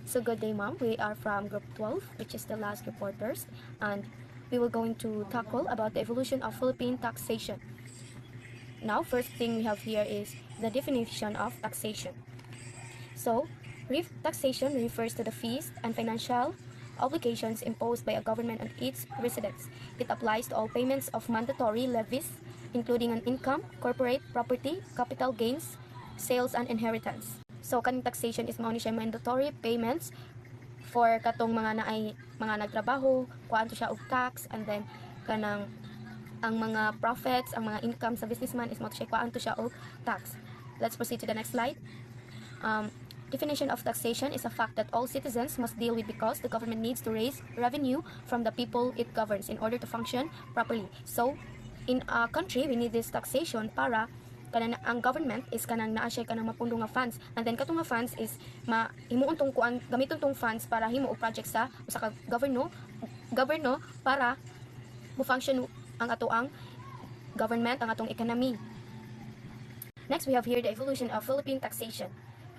So good day, ma'am. We are from Group 12, which is the last reporters, and we will going to tackle about the evolution of Philippine taxation. Now, first thing we have here is the definition of taxation. So, taxation refers to the fees and financial obligations imposed by a government on its residents. It applies to all payments of mandatory levies, including on income, corporate property, capital gains, sales, and inheritance. So, kaning taxation is mao ni siya mandatory payments for katong mga naay mga nagtrabaho, kuan to siya og tax, and then kanang ang mga profits, ang mga income sa businessman is mo to siya kuan to siya og tax. Let's proceed to the next slide. Definition of taxation is a fact that all citizens must deal with because the government needs to raise revenue from the people it governs in order to function properly. So, in a country, we need this taxation para kanang ang government is kanang naa siya kanang mapundo nga funds, and then katong nga funds is himuon tong kuan gamiton tong funds para himo og project sa usa ka governo para mo function ang atoang government, ang atong economy. Next, we have here the evolution of Philippine taxation.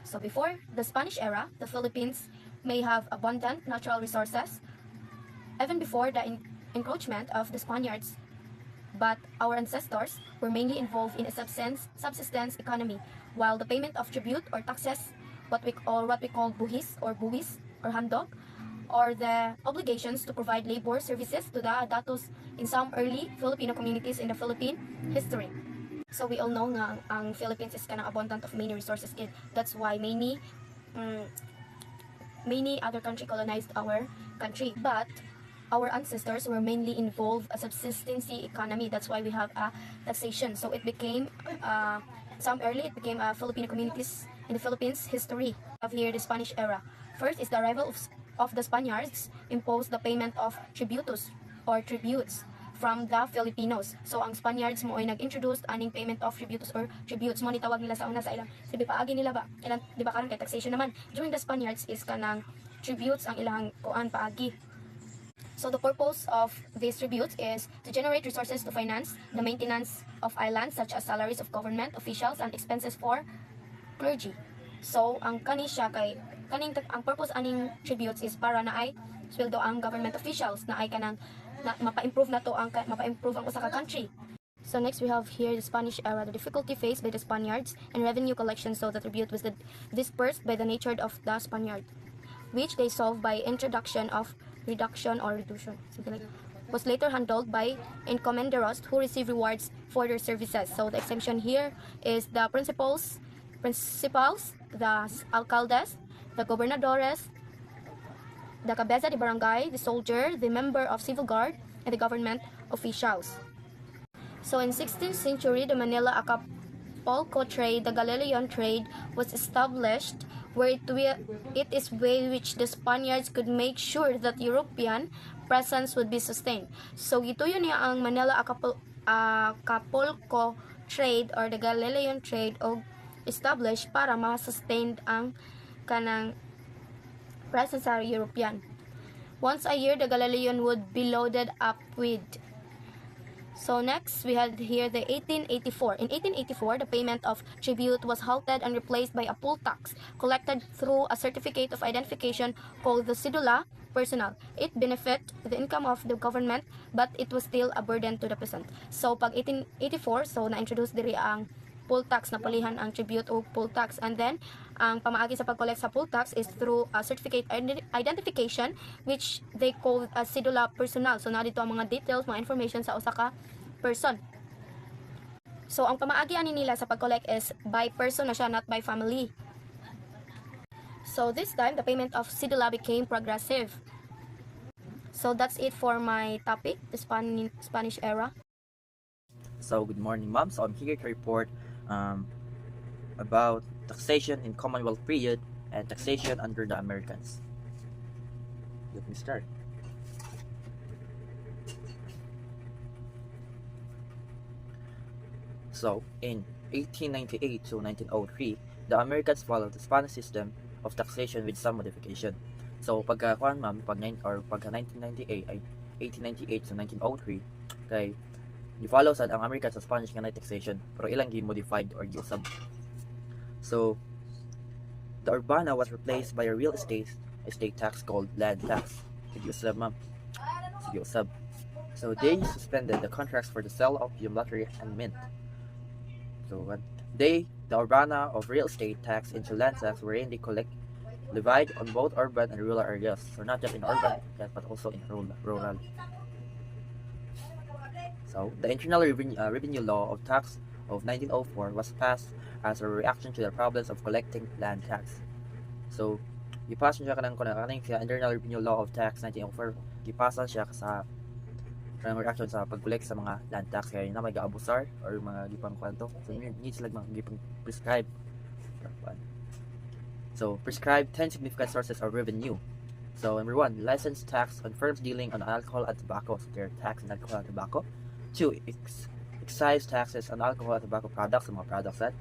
So before the Spanish era, the Philippines may have abundant natural resources, even before the encroachment of the Spaniards. But our ancestors were mainly involved in a subsistence economy, while the payment of tribute or taxes, what we call buwis or handog, or the obligations to provide labor services to the datos in some early Filipino communities in the Philippine history. So we all know nga ang Philippines is kind of abundant of many resources. That's why many other country colonized our country. But our ancestors were mainly involved a subsistence economy. That's why we have a taxation. So it became it became Filipino communities in the Philippines history. We have here the Spanish era. First is the arrival of the Spaniards imposed the payment of tributos or tributes from the Filipinos. So ang Spaniards mo ay nag-introduce aning payment of tributos or tributes mo ni tawag nila sa una sa ilang sabi paagi nila ba ilang di ba karon kay taxation naman during the Spaniards is kanang tributes ang ilang kuan paagi. So the purpose of these tributes is to generate resources to finance the maintenance of islands such as salaries of government officials and expenses for clergy. So ang ang purpose aning tributes is para na ay sweldo ang government officials na ay kanang mapa-improve ang usa ka country. So next we have here the Spanish era, the difficulty faced by the Spaniards in revenue collection. So the tribute was dispersed by the nature of the Spaniard, which they solved by introduction of reduction, something like was later handled by encomenderos who receive rewards for their services. So the exemption here is the principals, the alcaldes, the gobernadores, the cabeza de barangay, the soldier, the member of civil guard, and the government officials. So in 16th century, the Manila Acapulco trade, the Galilean trade, was established where it is way which the Spaniards could make sure that European presence would be sustained. So gituyo niya ang Manila Acapulco trade or the Galilean trade og established para ma-sustain ang kanang presence sa European. Once a year, the Galilean would be loaded up with. So next, we had here the 1884. In 1884, the payment of tribute was halted and replaced by a poll tax collected through a certificate of identification called the Cedula Personal. It benefited the income of the government, but it was still a burden to the peasant. So pag 1884, so na-introduce diri ang poll tax, napalihan ang tribute o poll tax, and then ang pamaagi sa pag-collect sa poll tax is through a certificate identification which they call a cedula personal. So na dito ang mga details, mga information sa usa ka person. So ang pamaagi ani nila sa pag-collect is by person na siya, not by family. So this time the payment of cedula became progressive. So that's it for my topic, the Spanish era. So good morning, ma'am. So I'm here to report about taxation in Commonwealth period and taxation under the Americans. Let me start. So in 1898 to 1903, the Americans followed the Spanish system of taxation with some modification. So pagka 1998 ay 1898 to 1903 kay i-follow sad ang Americans sa Spanish nga taxation pero ilang gi-modified or giusab. So the urbana was replaced by a real estate estate tax called land tax. Sige usab, ma'am. Sige usab. So they suspended the contracts for the sale of opium, lottery, and mint. So what they, the urbana of real estate tax into land tax, wherein they collect levied on both urban and rural areas. So not just in urban, but also in rural. So the Internal Revenue Law of Tax of 1904 was passed as a reaction to the problems of collecting land tax. So gipasan siya kanang Internal Revenue Law of Tax 1904, gipasan siya sa reaction sa pag-collect sa mga land tax kaya na may gaabusar or mga gipang kwanto. So needs like mga gipang prescribe. So prescribe 10 significant sources of revenue. So number 1, license tax on firms dealing on alcohol and tobacco. So they're tax on alcohol and tobacco. 2, excise taxes on alcohol and tobacco products, mga products that.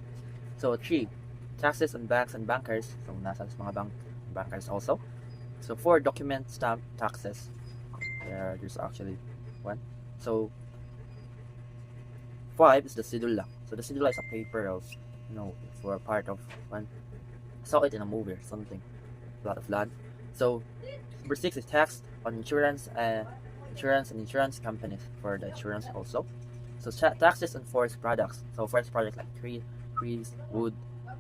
So 3, taxes on banks and bankers. So nasa mga bankers also. So 4, document stamp taxes. There's actually one. So 5 is the cedula. So the cedula is a paper of, for a part of one. I saw it in a movie or something. A lot of land. So number 6 is tax on insurance and insurance companies for the insurance also. So taxes on forest products. So forest products like trees, wood,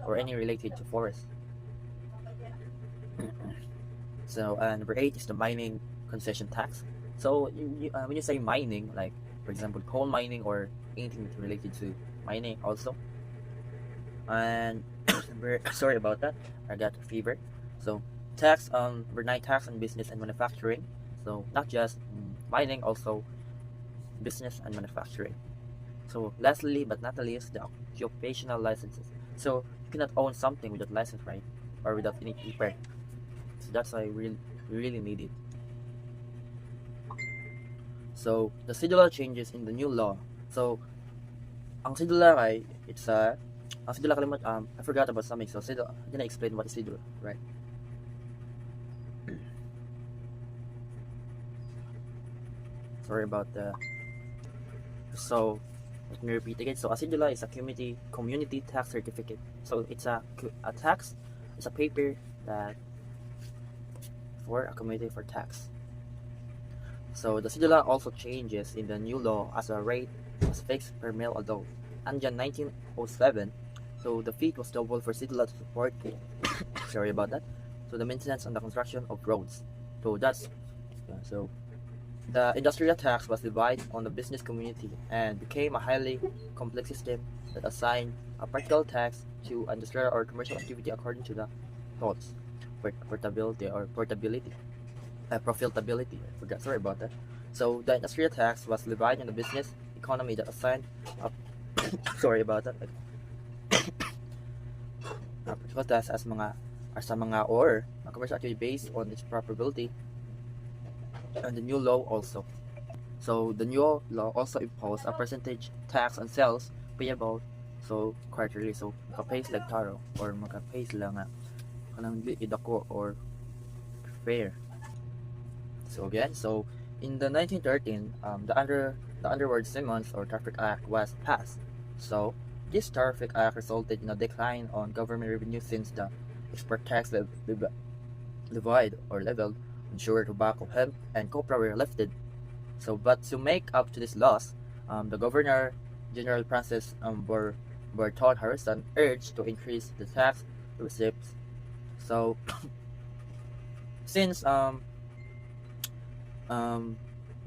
or any related to forest. So number 8 is the mining concession tax. So when you say mining, like for example coal mining or anything related to mining also. And sorry about that, I got a fever. So tax on number 9, tax on business and manufacturing. So not just mining, also business and manufacturing. So lastly but not the least, the occupational licenses. So you cannot own something without license, right? Or without any paper. So that's why we really need it. So the cedula changes in the new law. So ang cedula ay ang cedula kalimut I forgot about something. So cedula, I'm gonna explain what is cedula, right? Sorry about the. So let me repeat again. So a cedula is a community tax certificate. So it's a tax. It's a paper that for a community for tax. So the cedula also changes in the new law as a rate was fixed per male adult. And in 1907, so the fee was doubled for cedula to support sorry about that. So the maintenance and the construction of roads. So that's so the industrial tax was divided on the business community and became a highly complex system that assigned a particular tax to industrial or commercial activity according to the thoughts, profitability. Sorry about that. So the industrial tax was levied on the business economy that assigned sorry about that. Particular tax as mga or a commercial activity based on its profitability. And the new law also. So the new law also imposed a percentage tax on sales payable so quarterly. So makapays lang taro or makapays lang kanang idako or fair. So again, so in the 1913, the Underwood-Simmons or Tariff Act was passed. So this Tariff Act resulted in a decline on government revenue since the export tax levied on sugar, tobacco, hemp, and copra were lifted. So, but to make up to this loss, the Governor General Francis Burton Harrison urged to increase the tax receipts. So, since the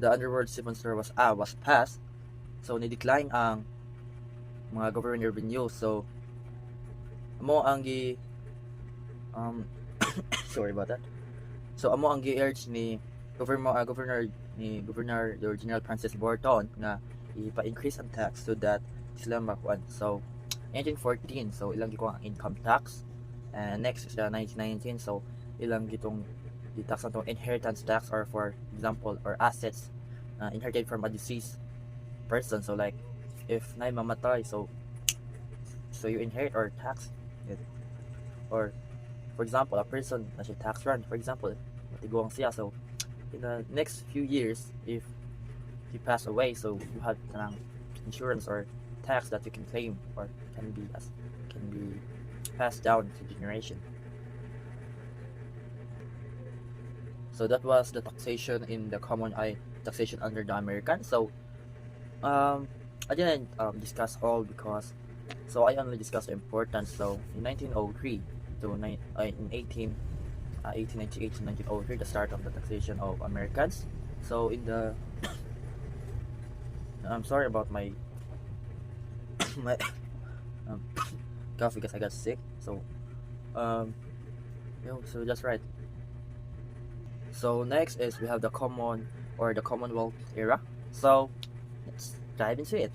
Underwood-Simmons law was passed, so ni-decline ang mga government revenue. So, amo ang sorry about that. So amo ang gi-urge ni Governor General Francis Burton nga ipa-increase ang tax so that sila makuan. So 1914, so ilang giko ang income tax. And next is the 1919, so ilang gitong tax atong inheritance tax, or for example or assets inherited from a deceased person. So like if nay mamatay, so you inherit or tax it. Or for example, a person na siya tax run, for example, matiguang siya, so in the next few years, if he pass away, so you have insurance or tax that you can claim or can be passed down to generation. So that was the taxation in the common taxation under the American. So um, I didn't discuss all because I only discussed the importance. So in 1903 to in 1898 to 1903, the start of the taxation of Americans. So in the I'm sorry about my my um, cough because I got sick. So um, so that's right. So next is we have the Commonwealth era. So let's dive into it.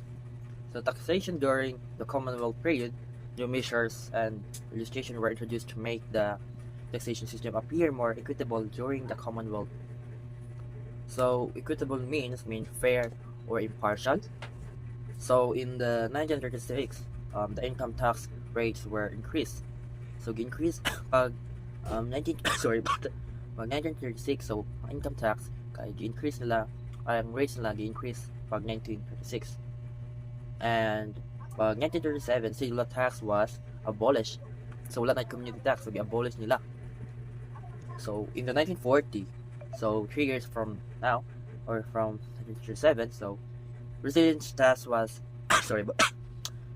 So taxation during the Commonwealth period, new measures and legislation were introduced to make the taxation system appear more equitable during the Commonwealth. So equitable mean fair or impartial. So in the 1936, the income tax rates were increased. So increased pag 19 sorry pag 1936, so ang income tax kay gi-increase nila ang rates nila gi-increase pag 1936. And pag 1937, sales tax was abolished. So wala na community tax, so gi-abolish nila. So in the 1940, so 3 years from now or from 1937, so residence tax was sorry but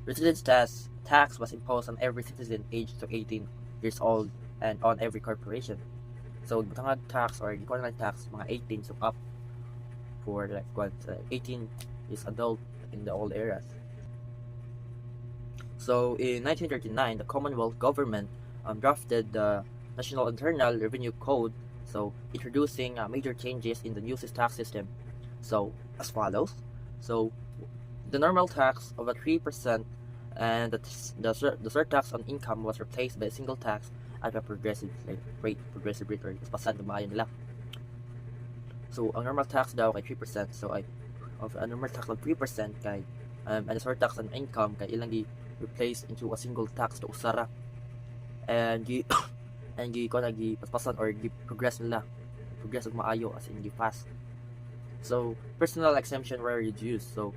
residence tax was imposed on every citizen aged to 18 years old and on every corporation. So butangag tax or equivalent tax mga 18 so up for like what 18 is adult in the old eras. So in 1939, the Commonwealth government drafted the National Internal Revenue Code, so introducing major changes in the new tax system. So as follows. So the normal tax of a 3% and the surtax on income was replaced by a single tax at a progressive rate or mas pasan kumayo nila. So ang normal tax daw kay 3%, so ay of a normal tax of 3% kay and the surtax on income kay ilang replaced into a single tax to usara and gi ko na gi paspasan or gi progress og maayo as in gi fast. So personal exemption were reduced, so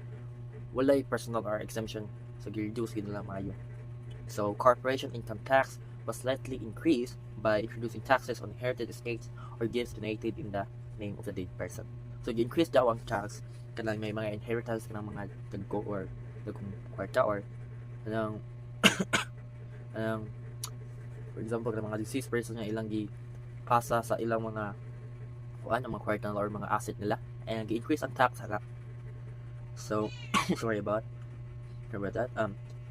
walay personal or exemption, so gi-reduce gid nila maayo. So corporation income tax was slightly increased by introducing taxes on inherited estates or gifts donated in the name of the dead person. So gi-increase daw ang tax kanang may mga inheritance kanang mga dagko or dagkong kwarta or kanang for example kanang mga deceased person nga ilang gi pasa sa ilang mga ang mga kwarta or mga asset nila and gi-increase ang tax haka. So sorry about that.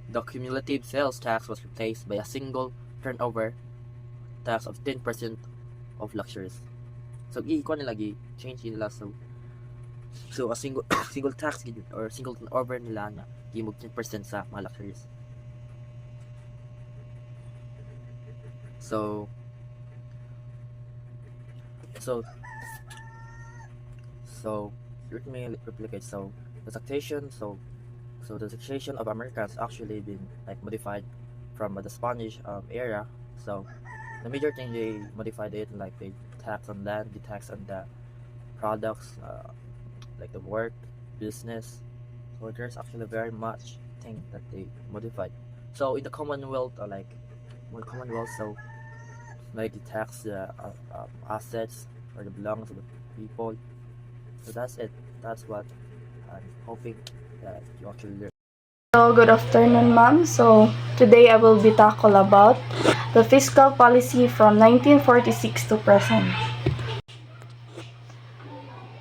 The cumulative sales tax was replaced by a single turnover tax of 10% of luxuries. So i-ko nila gi-change nila so a single tax or single turnover nila nga gimog 10% sa mga luxuries. So let me replicate. So the taxation the taxation of Americans actually been like modified from the Spanish era. So the major thing they modified it, like they tax on land, they tax on the products, like the work, business. So there's actually very much thing that they modified. So in the Commonwealth, so like they tax the assets or the belongings of the people. So that's it. That's what I'm hoping that you actually learn. So, good afternoon, ma'am. So, today I will be tackle about the fiscal policy from 1946 to present.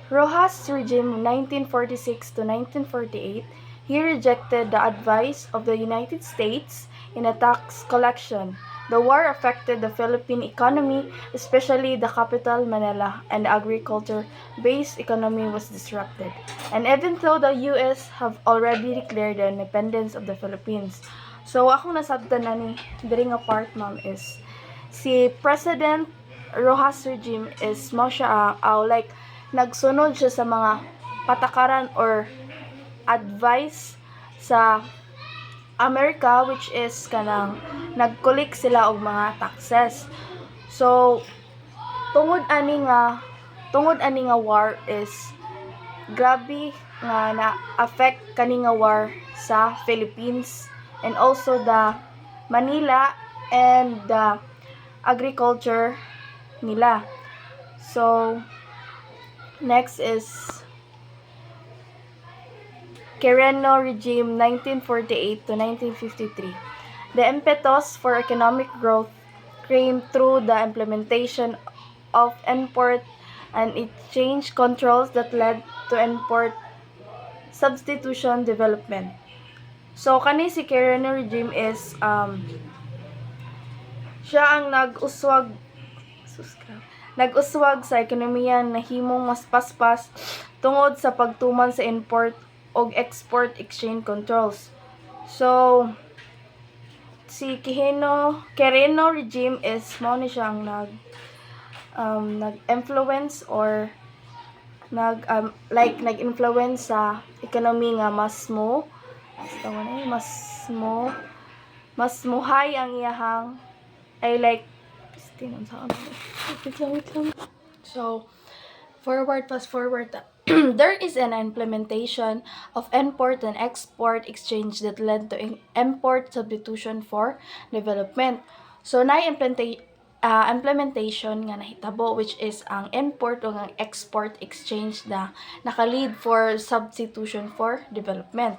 Rojas' regime 1946 to 1948, he rejected the advice of the United States in a tax collection. The war affected the Philippine economy, especially the capital Manila, and the agriculture-based economy was disrupted. And even though the US have already declared the independence of the Philippines, so akong nasabtan na ni diri nga part, ma'am, is si President Rojas regime is mo siya like nagsunod siya sa mga patakaran or advice sa America, which is kanang nag-collect sila og mga taxes. So tungod ani nga war is grabe nga na-affect kani nga war sa Philippines and also the Manila and the agriculture nila. So next is Quirino regime 1948 to 1953. The impetus for economic growth came through the implementation of import and exchange controls that led to import substitution development. So kani si Quirino regime is siya ang nag-uswag sa ekonomiya na himong mas paspas tungod sa pagtuman sa import og export exchange controls. So si Quirino regime is mao ni siyang nag-influence or nag-influence sa economy nga mas muhay ang iyahang ay like so fast forward there is an implementation of import and export exchange that led to import substitution for development. So na implementation nga nahitabo which is ang import o ang export exchange na naka-lead for substitution for development.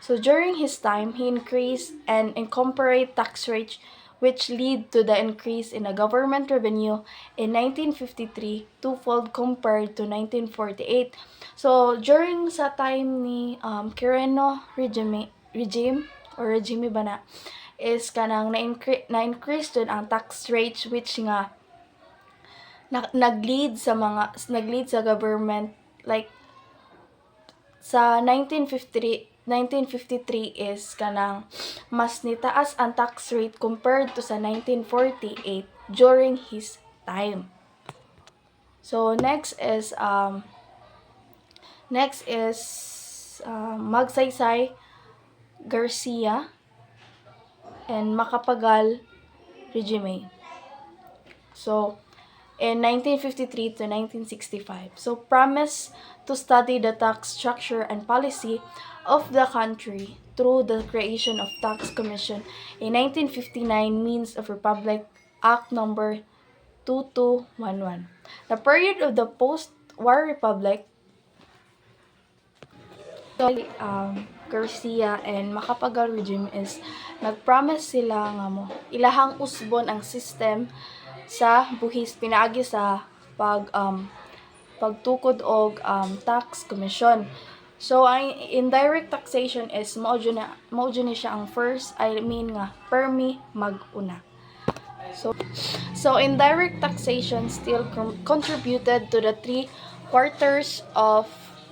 So during his time, he increased and incorporate tax rates which lead to the increase in the government revenue in 1953 twofold compared to 1948. So during sa time ni Quirino regime ba na is kanang na-increase dun ang tax rates which nga nag-lead sa government like sa 1953 is kanang mas nitaas ang tax rate compared to sa 1948 during his time. So next is Magsaysay, Garcia, and Macapagal regime. So in 1953 to 1965. So promise to study the tax structure and policy of the country through the creation of Tax Commission in 1959 means of Republic Act number 2211. The period of the post-war republic Garcia and Macapagal regime is nagpromise sila nga mo ilahang usbon ang system sa buhis pinaagi sa pagtukod og tax commission. So ang indirect taxation is mao ni siya ang first nga permi mag-una. So indirect taxation still contributed to the 3/4 of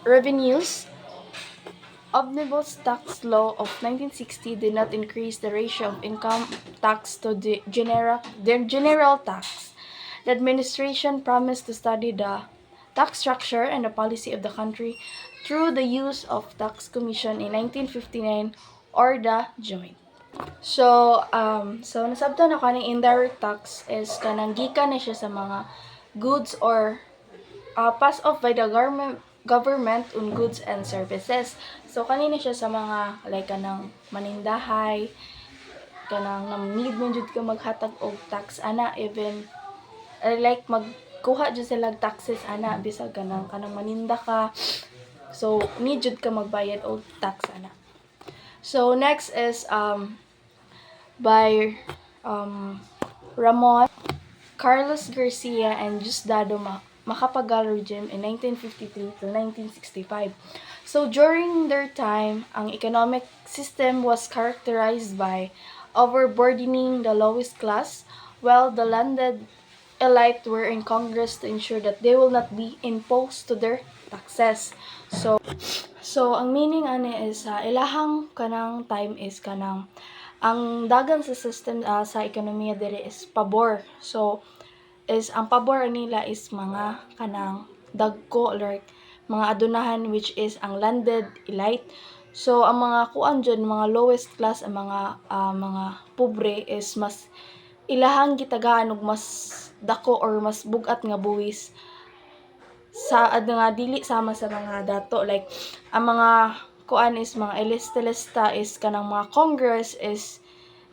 revenues. Omnibus Tax Law of 1960 did not increase the ratio of income tax to the general tax. The administration promised to study the tax structure and the policy of the country through the use of Tax Commission in 1959 or the Joint. So nasabtan na kaning indirect tax is kanang gikan na siya sa mga goods or pass off by the government on goods and services. So kanina siya sa mga like kanang manindahay, kanang need man jud ka maghatag og tax ana even like magkuha jud sila taxes ana bisag kanang maninda ka. So need jud ka magbayad og tax ana. So next is by Ramon Carlos Garcia and Diosdado Macapagal regime in 1953 to 1965. So during their time, ang economic system was characterized by overburdening the lowest class, while the landed elite were in Congress to ensure that they will not be imposed to their taxes. So ang meaning ani is ilahang kanang time is kanang ang dagan sa system sa ekonomiya dire is pabor. So is ang pabor nila is mga kanang dagko like mga adunahan which is ang landed elite. So ang mga kuan dyan, mga lowest class, ang mga pobre is mas ilahang gitagaan og mas dako or mas bugat nga buwis sa nga dili sama sa mga dato like ang mga kuan is mga elista is kanang mga Congress is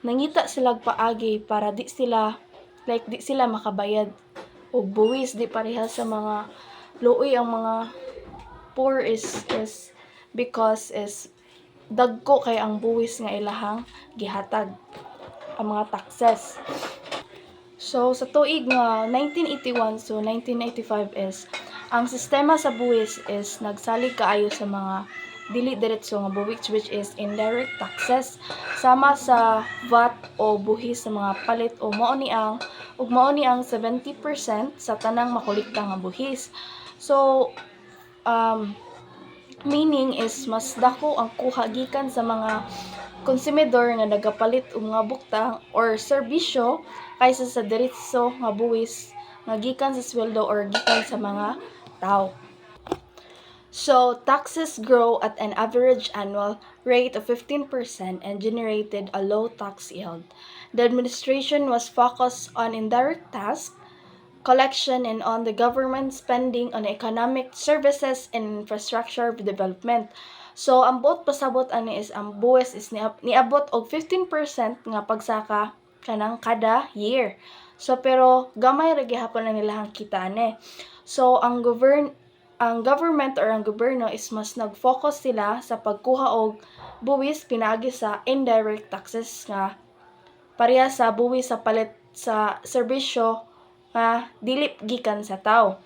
nangita sila paagi para di sila makabayad o buwis di pareha sa mga luoy. Ang mga poor is because is dagko kay ang buwis nga ilahang gihatag ang mga taxes. So sa tuig nga 1981 so 1995 is ang sistema sa buwis is nagsalig kaayo sa mga dili diretso nga buwis, which is indirect taxes, sama sa VAT o buhis sa mga palit o mao ni ang 70% sa tanang makolekta nga buhis. So meaning is mas dako ang kuha gikan sa mga konsumidor nga nagapalit og mga butang or serbisyo kaysa sa diretso nga buwis nga gikan sa sweldo or gikan sa mga tao. So, taxes grow at an average annual rate of 15% and generated a low tax yield. The administration was focused on indirect tasks, collection, and on the government spending on economic services and infrastructure development. So, ang buot pasabot ani is ang buwis is niabot og 15% nga pagsaka kanang kada year. So, pero gamay ra gihapon ang ilahang kita ani. So, ang government or ang gobyerno is mas nag-focus sila sa pagkuha og buwis pinaagi sa indirect taxes nga pareha sa buwis sa palit sa serbisyo nga dili gikan sa tao.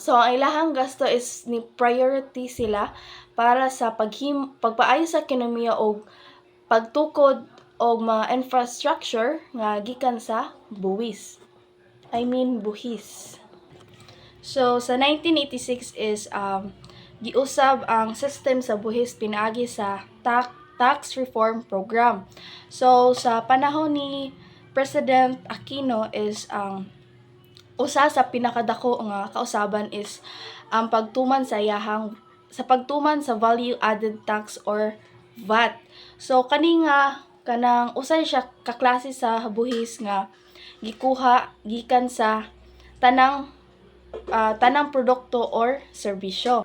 So ang ilahang gasto is ni priority sila para sa pagpaayo sa ekonomiya og pagtukod og mga infrastructure nga gikan sa buhis. So sa 1986 is giusab ang system sa buhis pinaagi sa tax reform program. So sa panahon ni President Aquino is usa sa pinakadako nga kausaban is ang pagtuman sa value added tax or VAT. So kani nga kanang usay siya kaklase sa buhis nga gikuha gikan sa tanang produkto or serbisyo.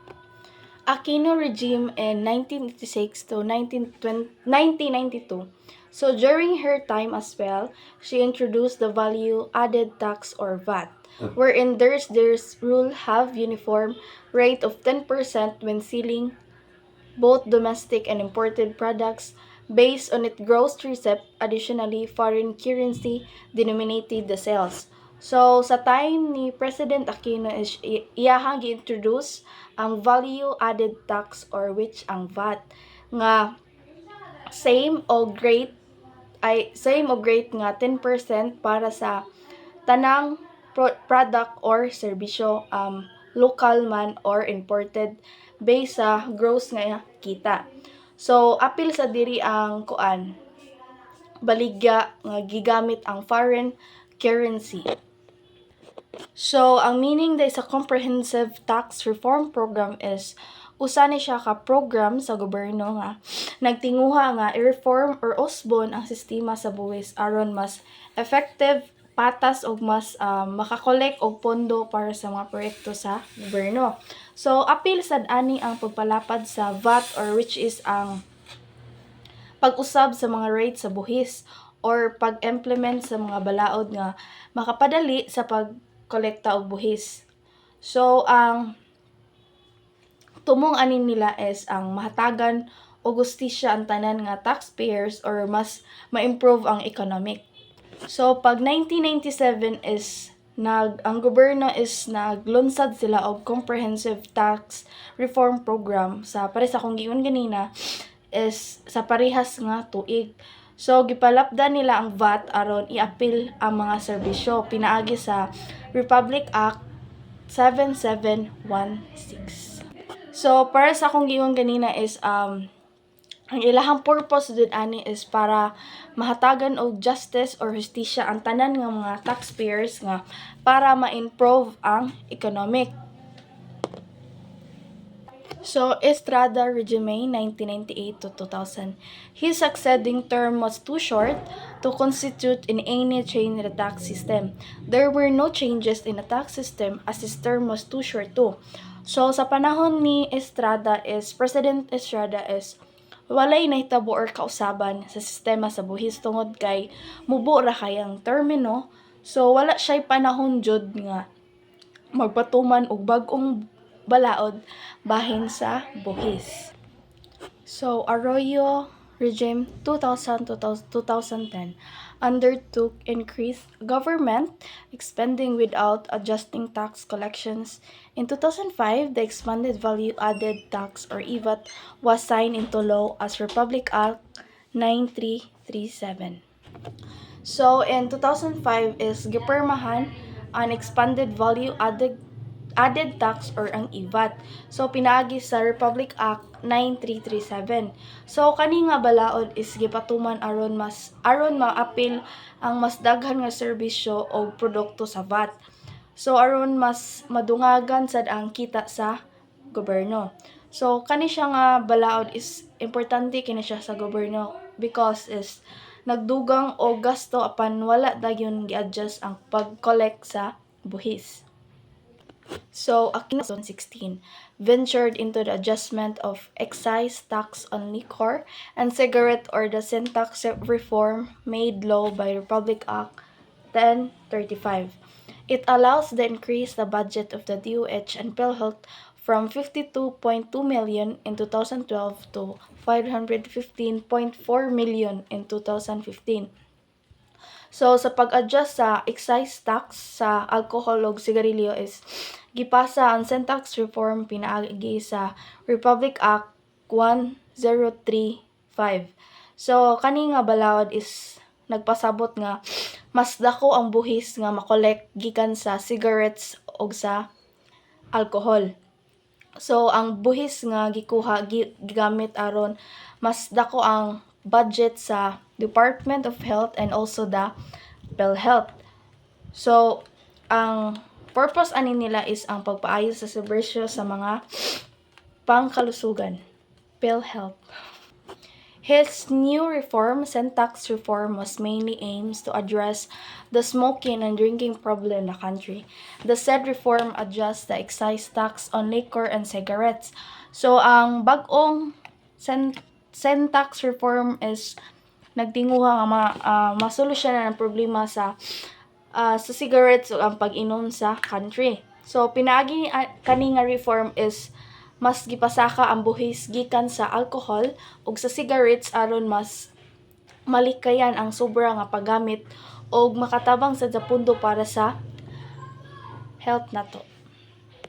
Aquino regime in 1986 to 1992. So during her time as well, she introduced the value added tax or VAT, wherein there's rule have uniform rate of 10% when selling both domestic and imported products based on its gross receipt. Additionally, foreign currency denominated the sales. So sa time ni President Aquino is iyahang gi-introduce ang value added tax or which ang VAT nga same o great nga 10% para sa tanang product or serbisyo, local man or imported based sa gross nga kita. So apil sa diri ang baligya nga gigamit ang foreign currency. So ang meaning day sa comprehensive tax reform program is usa ni siya ka program sa gobyerno nga nagtinguha nga i-reform or usbon ang sistema sa buwis aron mas effective, patas ug mas makakolek og pondo para sa mga proyekto sa gobyerno. So apil sad ani ang pagpalapad sa VAT or which is ang pag-usab sa mga rate sa buhis or pag-implement sa mga balaod nga makapadali sa pagkolekta og buhis. So ang tumong anin nila is ang mahatagan o gustisya ang tanan nga taxpayers or mas ma-improve ang economic. So pag 1997 is ang gobyerno is naglunsad sila og comprehensive tax reform program sa pares akong giingon ganina is sa parehas nga tuig. So gipalapdan nila ang VAT aron i-apil ang mga serbisyo pinaagi sa Republic Act 7716. So para sa akong giingon ganina is ang ilahang purpose dun ani is para mahatagan og justice or justisya ang tanan nga mga taxpayers nga para ma-improve ang economic. So Estrada regime 1998 to 2000. His succeeding term was too short to constitute in any change in the tax system. There were no changes in the tax system as his term was too short too. So sa panahon ni President Estrada is walay nahitabo or kausaban sa sistema sa buhis tungod kay mubo ra kay ang termino So wala siya'y panahon jud nga magpatuman og bag-ong balaod bahin sa buhis. So, Arroyo regime 2000 to 2010 undertook increased government expending without adjusting tax collections. In 2005, the expanded value-added tax or EVAT was signed into law as Republic Act 9337. So, in 2005 is gipirmahan ang expanded value added tax or ang EVAT. So, pinaagi sa Republic Act 9337. So, kani nga balaod is gipatuman aron maapil ang mas daghan nga serbisyo o produkto sa VAT. So, aron mas madungagan sad ang kita sa gobyerno. So, kani siya nga balaod is importante kini siya sa gobyerno because is nagdugang o gasto apan wala dayon gi-adjust ang pag-collect sa buhis. So, Aquino 2016 ventured into the adjustment of excise tax on liquor and cigarette or the sin tax reform made law by Republic Act 1035. It allows the increase the budget of the DOH and PhilHealth from 52.2 million in 2012 to 515.4 million in 2015. So, sa pag-adjust sa excise tax sa alcohol ug sigarilyo is gipasa ang sin tax reform pinaagi sa Republic Act 1035. So, kani nga balaod is nagpasabot nga mas dako ang buhis nga makolek gikan sa cigarettes ug sa alcohol. So, ang buhis nga gikuha gigamit aron mas dako ang budget sa Department of Health and also the PhilHealth. So, ang purpose ani nila is ang pagpaayo sa serbisyo sa mga pangkalusugan, PhilHealth. His new reform, sin tax reform, was mainly aims to address the smoking and drinking problem in the country. The said reform adjusts the excise tax on liquor and cigarettes. So, ang bagong sin tax reform is nagtinguha nga masolusyonan ang problema sa cigarettes o ang pag-inom sa country. So, pinaagi kani nga reform is mas gipasaka ang buhis gikan sa alcohol ug sa cigarettes aron mas malikayan ang sobra nga paggamit ug makatabang sa pundo para sa health nato.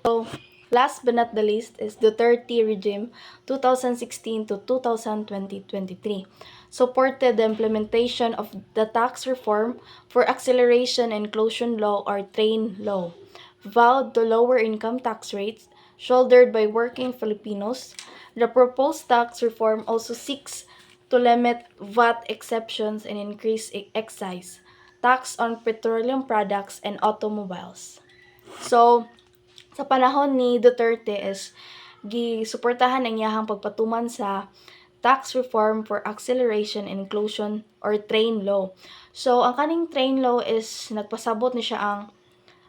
So, last but not the least is Duterte regime 2016 to 2023 supported the implementation of the tax reform for acceleration and inclusion law or TRAIN law, vowed to lower income tax rates shouldered by working Filipinos. The proposed tax reform also seeks to limit VAT exceptions and increase excise tax on petroleum products and automobiles. So, sa panahon ni Duterte is gisuportahan ang iyahang pagpatuman sa tax reform for acceleration and inclusion or TRAIN law. So, ang kaning TRAIN law is nagpasabot ni siya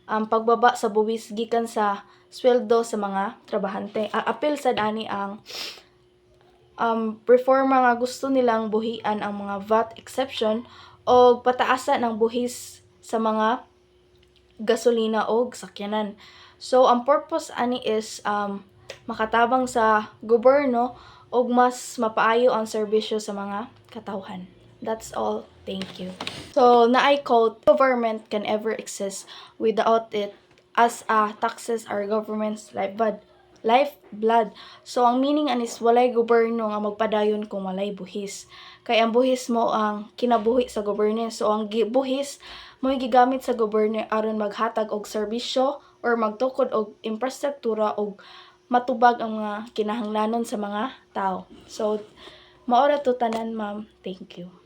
ang pagbaba sa buwis gikan sa sweldo sa mga trabahante. Apil sad ani ang reforma nga gusto nilang buhian ang mga VAT exception o pataasan ng buhis sa mga gasolina o sakyanan. So, ang purpose ani is makatabang sa gobyerno o mas mapaayo ang serbisyo sa mga katawhan. That's all. Thank you. So, na I quote, government can ever exist without it as taxes are government's lifeblood. So, ang meaning anis walay gobyerno nga magpadayon kung walay buhis. Kay ang buhis mo ang kinabuhi sa gobyerno. So, ang buhis mo gigamit sa gobyerno aron maghatag og serbisyo or magtukod og infrastruktura og matubag ang mga kinahanglanon sa mga tao. So, maora to tanan, ma'am. Thank you.